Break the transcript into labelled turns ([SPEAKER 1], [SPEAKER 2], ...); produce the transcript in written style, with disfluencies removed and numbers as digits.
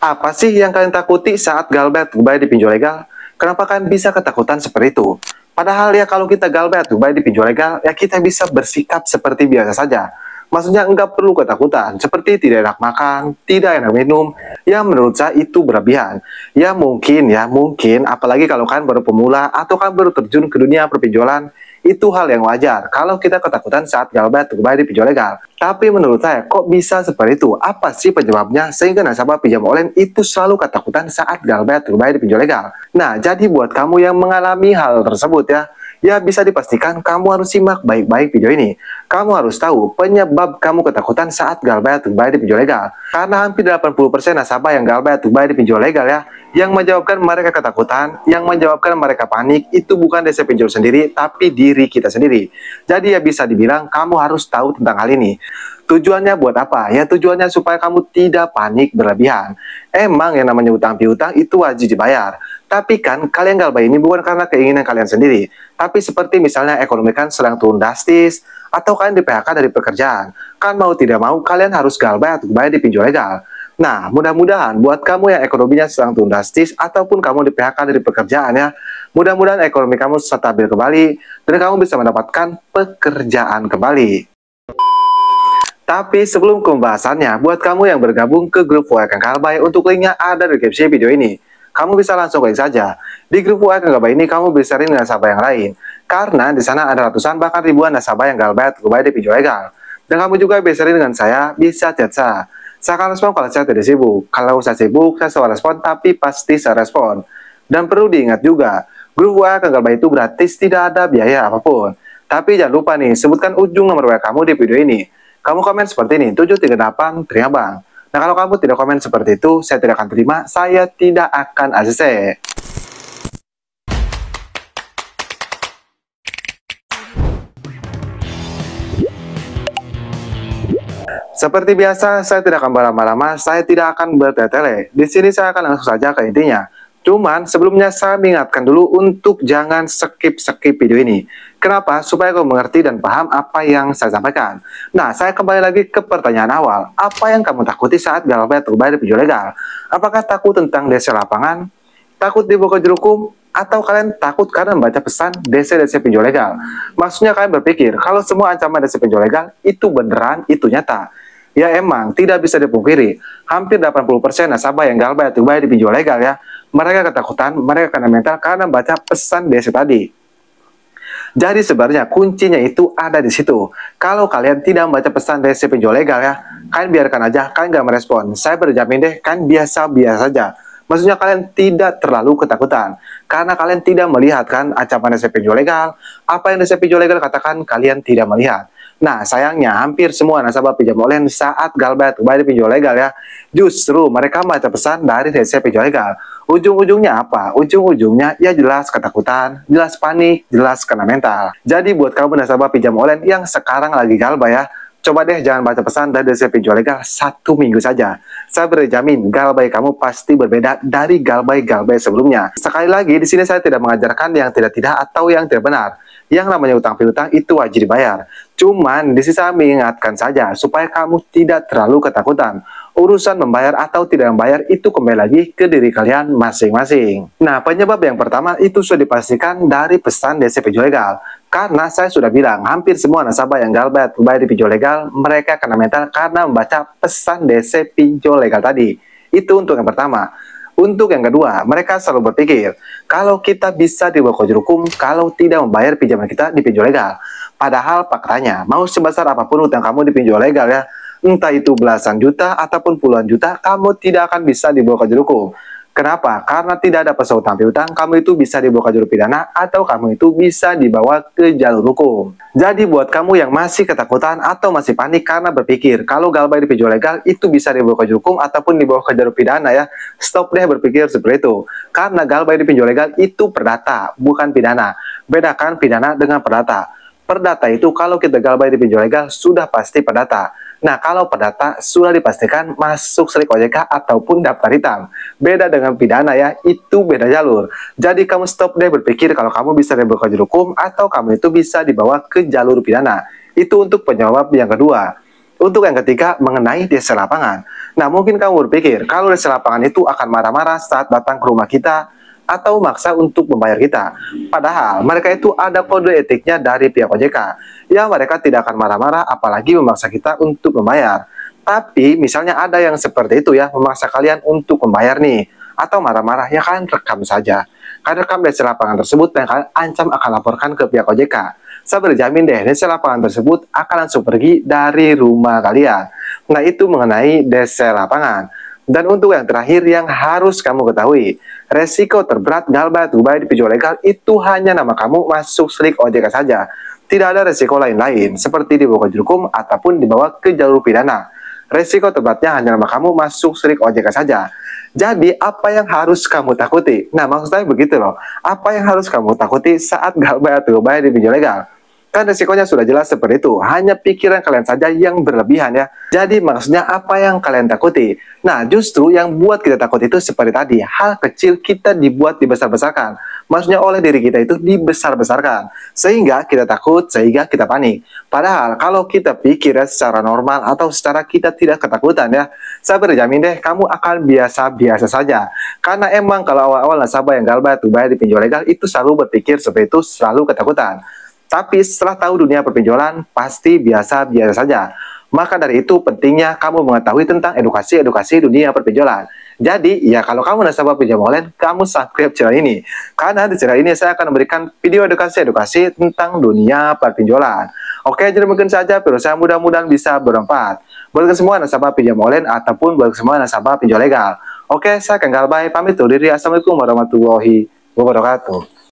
[SPEAKER 1] Apa sih yang kalian takuti saat galbet bayar di pinjol legal? Kenapa kalian bisa ketakutan seperti itu? Padahal ya kalau kita galbet bayar di pinjol legal, ya kita bisa bersikap seperti biasa saja. Maksudnya enggak perlu ketakutan, seperti tidak enak makan, tidak enak minum, ya menurut saya itu berlebihan. Ya mungkin, apalagi kalau kalian baru pemula atau kalian baru terjun ke dunia perpinjolan, itu hal yang wajar kalau kita ketakutan saat galbet bayar di pinjol legal. Tapi menurut saya, kok bisa seperti itu? Apa sih penyebabnya sehingga nasabah pinjam online itu selalu ketakutan saat galbet bayar di pinjol legal? Nah, jadi buat kamu yang mengalami hal tersebut ya bisa dipastikan kamu harus simak baik-baik video ini. Kamu harus tahu penyebab kamu ketakutan saat galbet bayar di pinjol legal. Karena hampir 80% nasabah yang galbet bayar di pinjol legal yang menjawabkan mereka ketakutan, yang menjawabkan mereka panik, itu bukan DC pinjol sendiri, tapi diri kita sendiri. Jadi ya bisa dibilang kamu harus tahu tentang hal ini. Tujuannya buat apa? Ya tujuannya supaya kamu tidak panik berlebihan. Emang yang namanya utang piutang itu wajib dibayar. Tapi kan kalian galbay ini bukan karena keinginan kalian sendiri. Tapi seperti misalnya ekonomi kan sedang turun drastis, atau kalian di PHK dari pekerjaan. Kan mau tidak mau kalian harus galbay atau bayar di pinjol legal. Nah, mudah-mudahan buat kamu yang ekonominya sedang turun drastis, ataupun kamu di PHK dari pekerjaan mudah-mudahan ekonomi kamu stabil kembali, dan kamu bisa mendapatkan pekerjaan kembali. Tapi sebelum ke pembahasannya, buat kamu yang bergabung ke grup WA Kang Galbay, untuk linknya ada di deskripsi video ini. Kamu bisa langsung klik saja. Di grup WA Kang Galbay ini kamu bisa sharing dengan nasabah yang lain. Karena di sana ada ratusan bahkan ribuan nasabah yang galbet bayar di pinjol legal. Dan kamu juga bisa sharing dengan saya, bisa chat saya. Saya akan respon kalau saya tidak sibuk. Kalau saya sibuk, saya selalu respon, tapi pasti saya respon. Dan perlu diingat juga, grup WA Kang Galbay itu gratis, tidak ada biaya apapun. Tapi jangan lupa nih, sebutkan ujung nomor WA kamu di video ini. Kamu komen seperti ini, 738 terima bang. Nah kalau kamu tidak komen seperti itu, saya tidak akan terima, saya tidak akan ACC. Seperti biasa, saya tidak akan berlama-lama, saya tidak akan bertele-tele. Di sini saya akan langsung saja ke intinya. Cuman sebelumnya saya mengingatkan dulu untuk jangan skip-skip video ini. Kenapa? Supaya kamu mengerti dan paham apa yang saya sampaikan. Nah, saya kembali lagi ke pertanyaan awal. Apa yang kamu takuti saat galbay atau bayar di pinjol legal? Apakah takut tentang DC lapangan? Takut dibawa ke hukum? Atau kalian takut karena membaca pesan DC pinjol legal? Maksudnya kalian berpikir, kalau semua ancaman DC pinjol legal itu beneran, itu nyata. Ya emang, tidak bisa dipungkiri. Hampir 80% nasabah yang galbay atau bayar di pinjol legal mereka ketakutan, mereka kena mental karena baca pesan DC tadi. Jadi sebenarnya kuncinya itu ada di situ. Kalau kalian tidak membaca pesan DC pinjol legal kalian biarkan aja, kalian gak merespon. Saya berjamin deh, kalian biasa-biasa saja. Maksudnya kalian tidak terlalu ketakutan. Karena kalian tidak melihat kan ancaman DC pinjol legal. Apa yang DC pinjol legal katakan, kalian tidak melihat. Nah sayangnya hampir semua nasabah pinjam online saat galbay atau bayar pinjol legal justru mereka membaca pesan dari DC pinjol legal. Ujung-ujungnya apa? Ujung-ujungnya ya jelas ketakutan, jelas panik, jelas kena mental. Jadi buat kamu nasabah pinjam online yang sekarang lagi galbay coba deh jangan baca pesan dari DC pinjol legal 1 minggu saja. Saya berjamin galbay kamu pasti berbeda dari galbay-galbay sebelumnya. Sekali lagi di sini saya tidak mengajarkan yang tidak-tidak atau yang tidak benar. Yang namanya utang piutang itu wajib dibayar. Cuman di sini saya mengingatkan saja supaya kamu tidak terlalu ketakutan. Urusan membayar atau tidak membayar itu kembali lagi ke diri kalian masing-masing. Nah, penyebab yang pertama itu sudah dipastikan dari pesan DC pinjol legal. Karena saya sudah bilang, hampir semua nasabah yang galbay bayar di pinjol legal, mereka kena mental karena membaca pesan DC pinjol legal tadi. Itu untuk yang pertama. Untuk yang kedua, mereka selalu berpikir, kalau kita bisa dibawa ke hukum, kalau tidak membayar pinjaman kita di pinjol legal. Padahal faktanya, mau sebesar apapun utang kamu di pinjol legal entah itu belasan juta ataupun puluhan juta, kamu tidak akan bisa dibawa ke hukum. Kenapa? Karena tidak ada pasal utang piutang, kamu itu bisa dibawa ke jalur pidana atau kamu itu bisa dibawa ke jalur hukum. Jadi buat kamu yang masih ketakutan atau masih panik karena berpikir kalau galbay di pinjol legal itu bisa dibawa ke hukum ataupun dibawa ke jalur pidana stop deh berpikir seperti itu. Karena galbay di pinjol legal itu perdata, bukan pidana. Bedakan pidana dengan perdata. Perdata itu kalau kita galbay di pinjol legal sudah pasti perdata. Nah, kalau perdata sudah dipastikan masuk SLIK OJK ataupun daftar hitam. Beda dengan pidana itu beda jalur. Jadi kamu stop deh berpikir kalau kamu bisa dibawa ke jalur hukum atau kamu itu bisa dibawa ke jalur pidana. Itu untuk penyebab yang kedua. Untuk yang ketiga, mengenai desa lapangan. Nah, mungkin kamu berpikir kalau desa lapangan itu akan marah-marah saat datang ke rumah kita atau maksa untuk membayar kita. Padahal mereka itu ada kode etiknya dari pihak OJK. Ya, mereka tidak akan marah-marah apalagi memaksa kita untuk membayar. Tapi misalnya ada yang seperti itu ya, memaksa kalian untuk membayar nih, atau marah-marah, ya kalian rekam saja. Kalian rekam desa lapangan tersebut dan kalian ancam akan laporkan ke pihak OJK. Saya berjamin deh, desa lapangan tersebut akan langsung pergi dari rumah kalian. Nah, itu mengenai desa lapangan. Dan untuk yang terakhir yang harus kamu ketahui, resiko terberat Galbay Dubai di pinjol legal itu hanya nama kamu masuk slik OJK saja. Tidak ada resiko lain-lain, seperti dibawa ke hukum ataupun dibawa ke jalur pidana. Resiko terberatnya hanya nama kamu masuk slik OJK saja. Jadi, apa yang harus kamu takuti? Nah, maksud saya begitu loh. Apa yang harus kamu takuti saat Galbay Dubai di pinjol legal? Kan resikonya sudah jelas seperti itu, hanya pikiran kalian saja yang berlebihan ya. Jadi maksudnya apa yang kalian takuti? Nah, justru yang buat kita takut itu seperti tadi, hal kecil kita dibuat dibesar-besarkan. Maksudnya oleh diri kita itu dibesar-besarkan. Sehingga kita takut, sehingga kita panik. Padahal kalau kita pikir ya, secara normal atau secara kita tidak ketakutan ya, saya berjamin deh kamu akan biasa-biasa saja. Karena emang kalau awal-awal nasabah yang Galbay Dubai di pinjol legal itu selalu berpikir seperti itu, selalu ketakutan. Tapi setelah tahu dunia perpinjolan, pasti biasa-biasa saja. Maka dari itu pentingnya kamu mengetahui tentang edukasi-edukasi dunia perpinjolan. Jadi, ya kalau kamu nasabah pinjam online, kamu subscribe channel ini. Karena di channel ini saya akan memberikan video edukasi-edukasi tentang dunia perpinjolan. Oke, jadi mungkin saja video saya mudah-mudahan bisa bermanfaat. Buat semua nasabah pinjam online ataupun buat semua nasabah pinjol legal. Oke, saya Kang Galbay, pamit undur diri. Assalamualaikum warahmatullahi wabarakatuh.